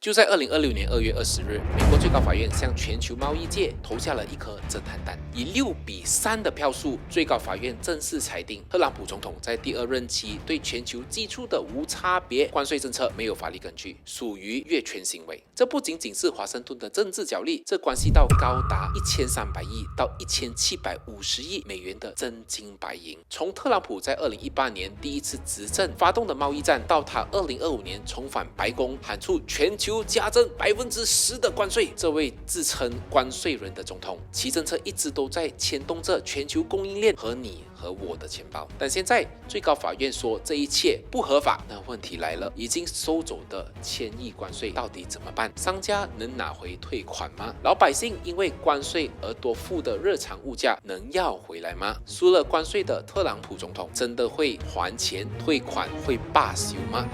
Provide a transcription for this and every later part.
就在2026年2月20日，美国最高法院向全球贸易界投下了一颗震撼弹，以6-3的票数，最高法院正式裁定，特朗普总统在第2任期对全球寄出的无差别关税政策没有法律根据，属于越权行为。这不仅仅是华盛顿的政治角力，这关系到高达1300亿到1750亿美元的真金白银。从特朗普在2018年第一次执政发动的贸易战，到他2025年重返白宫喊出全球加征10%的关税，这位自称关税人的总统，其政策一直都在牵动着全球供应链和你和我的钱包。但现在最高法院说这一切不合法，那问题来了，已经收走的1000亿关税到底怎么办？商家能拿回退款吗？老百姓因为关税而多付的日常物价能要回来吗？输了关税的特朗普总统真的会还钱退款，会罢休吗？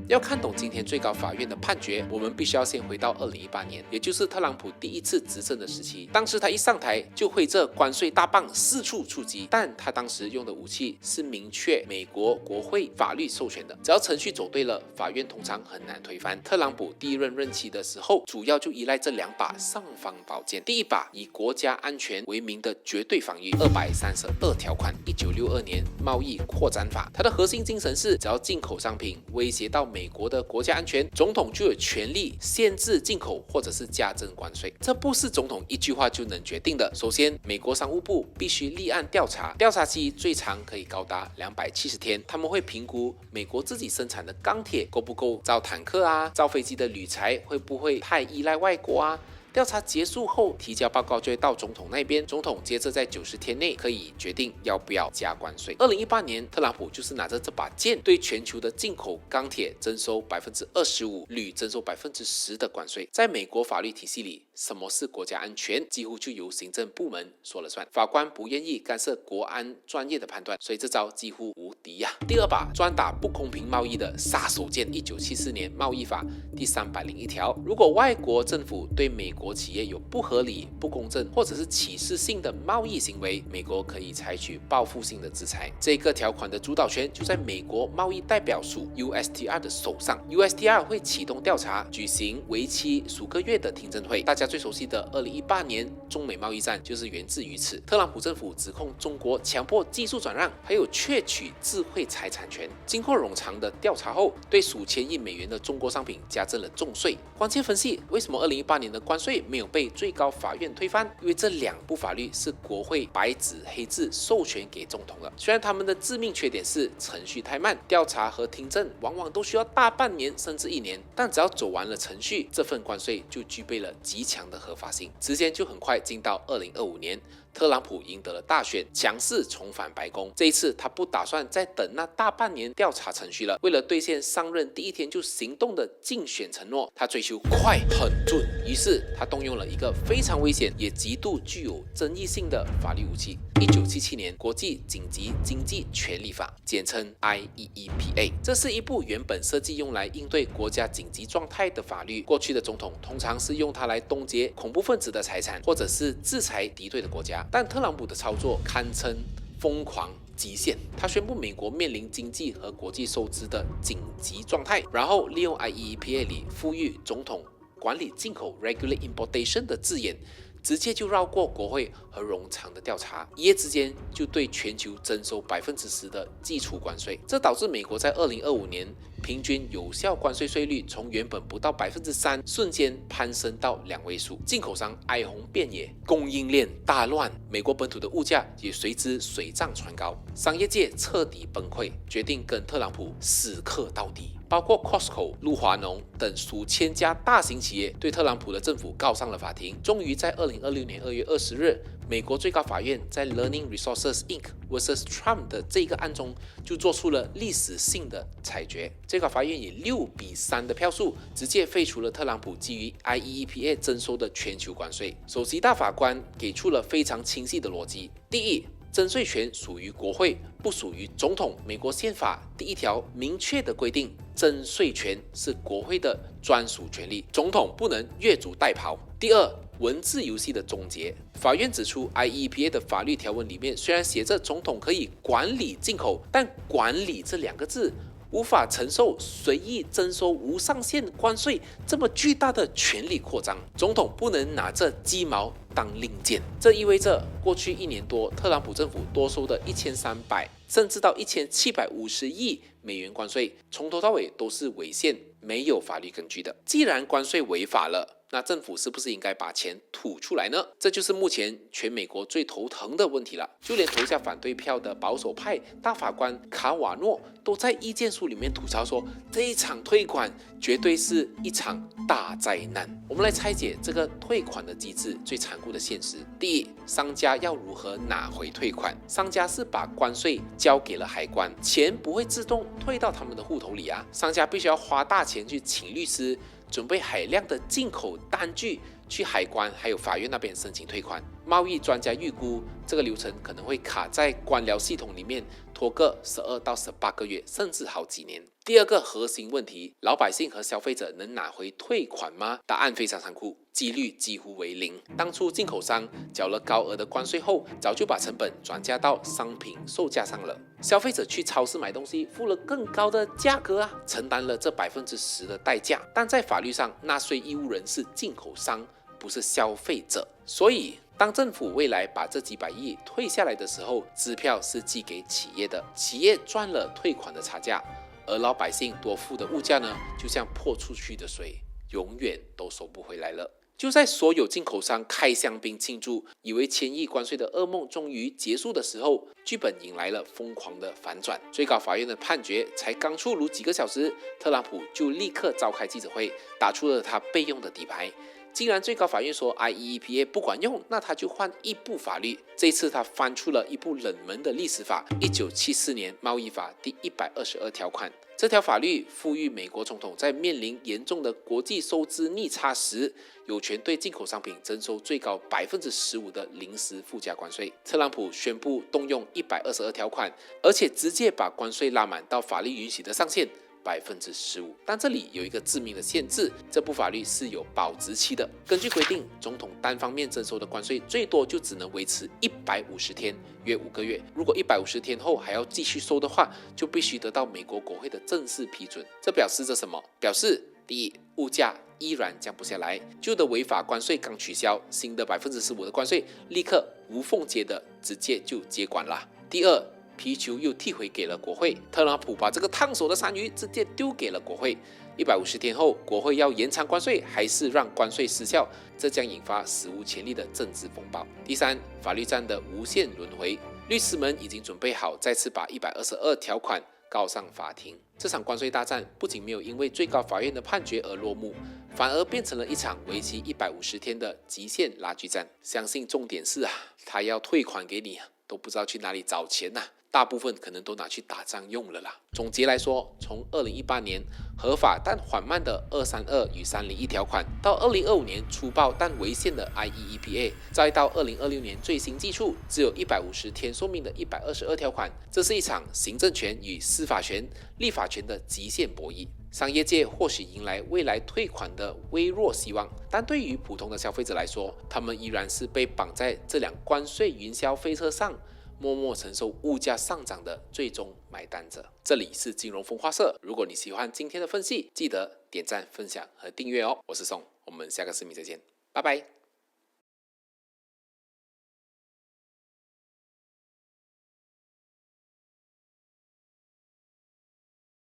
要看懂今天最高法院的判决，我们必须要先回到2018年，也就是特朗普第一次执政的时期。当时他一上台就挥着关税大棒四处出击，但他当时用的武器是明确美国国会法律授权的，只要程序走对了，法院通常很难推翻。特朗普第一任任期的时候，主要就依赖这2把尚方宝剑。第一把以国家安全为名的绝对防御232条款，1962年贸易扩展法，它的核心精神是，只要进口商品威胁到美国的国家安全，总统就有权利限制进口或者是加征关税。这不是总统一句话就能决定的。首先，美国商务部必须立案调查，调查期最长可以高达270天。他们会评估美国自己生产的钢铁够不够造坦克啊，造飞机的铝材会不会太依赖外国啊。调查结束后，提交报告就会到总统那边，总统接着在90天内可以决定要不要加关税。2018年，特朗普就是拿着这把剑，对全球的进口钢铁征收25%，铝征收10%的关税。在美国法律体系里，什么是国家安全，几乎就由行政部门说了算，法官不愿意干涉国安专业的判断，所以这招几乎无敌呀。第2把专打不公平贸易的杀手锏，1974年贸易法第301条，如果外国政府对美国企业有不合理、不公正或者是歧视性的贸易行为，美国可以采取报复性的制裁。这个条款的主导权就在美国贸易代表署 USTR 的手上。USTR 会启动调查，举行为期数个月的听证会。大家最熟悉的2018年中美贸易战就是源自于此。特朗普政府指控中国强迫技术转让，还有窃取智慧财产权。经过冗长的调查后，对数千亿美元的中国商品加征了重税。关键分析为什么2018年的关税没有被最高法院推翻，因为这2部法律是国会白纸黑字授权给总统的。虽然他们的致命缺点是程序太慢，调查和听证往往都需要大半年甚至1年，但只要走完了程序，这份关税就具备了极强的合法性。时间就很快进到2025年，特朗普赢得了大选，强势重返白宫。这一次他不打算再等那大半年调查程序了，为了兑现上任第1天就行动的竞选承诺，他追求快很准。于是他动用了一个非常危险也极度具有争议性的法律武器，1977年国际紧急经济权利法，简称 IEEPA。 这是一部原本设计用来应对国家紧急状态的法律。过去的总统通常是用它来冻结恐怖分子的财产，或者是制裁敌对的国家，但特朗普的操作堪称疯狂极限。他宣布美国面临经济和国际收支的紧急状态，然后利用 IEEPA 里赋予总统管理进口 regulate importation 的字眼，直接就绕过国会和冗长的调查，一夜之间就对全球征收10%的基础关税。这导致美国在2025年平均有效关税税率从原本不到3%，瞬间攀升到2位数，进口商哀鸿遍野，供应链大乱，美国本土的物价也随之水涨船高，商业界彻底崩溃，决定跟特朗普死磕到底。包括 Costco、陆华农等数千家大型企业对特朗普的政府告上了法庭。终于在2026年2月20日，美国最高法院在 Learning Resources Inc. vs. Trump 的这个案中就做出了历史性的裁决。最高法院以6-3的票数直接废除了特朗普基于 IEEPA 征收的全球关税。首席大法官给出了非常清晰的逻辑：第一，征税权属于国会，不属于总统。美国宪法第1条明确的规定，征税权是国会的专属权利，总统不能越俎代庖。第二，文字游戏的终结。法院指出 ，IEEPA 的法律条文里面虽然写着总统可以管理进口，但管理这2个字无法承受随意征收无上限关税这么巨大的权力扩张。总统不能拿着鸡毛当令箭，这意味着过去1年多，特朗普政府多收的1300甚至到1750亿美元关税，从头到尾都是违宪，没有法律根据的。既然关税违法了，那政府是不是应该把钱吐出来呢？这就是目前全美国最头疼的问题了。就连投下反对票的保守派大法官卡瓦诺都在意见书里面吐槽说，这一场退款绝对是一场大灾难。我们来拆解这个退款的机制最残酷的现实。第一，商家要如何拿回退款？商家是把关税交给了海关，钱不会自动退到他们的户头里啊，商家必须要花大钱去请律师，准备海量的进口单据去海关还有法院那边申请退款。贸易专家预估这个流程可能会卡在官僚系统里面拖个12到18个月，甚至好几年。第二个核心问题，老百姓和消费者能拿回退款吗？答案非常残酷，几率几乎为0。当初进口商缴了高额的关税后，早就把成本转嫁到商品售价上了。消费者去超市买东西，付了更高的价格啊，承担了这10%的代价。但在法律上，纳税义务人是进口商，不是消费者。所以当政府未来把这几百亿退下来的时候，支票是寄给企业的，企业赚了退款的差价，而老百姓多付的物价呢，就像泼出去的水，永远都收不回来了。就在所有进口商开香槟庆祝，以为1000亿关税的噩梦终于结束的时候，剧本迎来了疯狂的反转。最高法院的判决才刚出炉几个小时，特朗普就立刻召开记者会，打出了他备用的底牌。既然最高法院说 IEEPA 不管用，那他就换一部法律。这次他翻出了一部冷门的历史法，1974年贸易法第122条款。这条法律赋予美国总统在面临严重的国际收支逆差时，有权对进口商品征收最高15%的临时附加关税。特朗普宣布动用122条款，而且直接把关税拉满到法律允许的上限15%，但这里有一个致命的限制，这部法律是有保质期的。根据规定，总统单方面征收的关税最多就只能维持150天，约5个月。如果150天后还要继续收的话，就必须得到美国国会的正式批准。这表示着什么？表示第一，物价依然降不下来，旧的违法关税刚取消，新的15%的关税立刻无缝接的直接就接管了。第二，皮球又踢回给了国会，特朗普把这个烫手的山芋直接丢给了国会。150天后，国会要延长关税，还是让关税失效？这将引发史无前例的政治风暴。第三，法律战的无限轮回，律师们已经准备好再次把122条款告上法庭。这场关税大战不仅没有因为最高法院的判决而落幕，反而变成了一场为期150天的极限拉锯战。相信重点是他要退款给你都不知道去哪里找钱大部分可能都拿去打仗用了啦。总结来说，从2018年合法但缓慢的232与301条款，到2025年粗暴但违宪的 IEEPA， 再到2026年最新技术只有150天寿命的122条款，这是一场行政权与司法权、立法权的极限博弈。商业界或许迎来未来退款的微弱希望，但对于普通的消费者来说，他们依然是被绑在这辆关税云霄飞车上，默默承受物价上涨的最终买单者。这里是金融风花社，如果你喜欢今天的分析，记得点赞、分享和订阅哦。我是宋，我们下个视频再见，拜拜。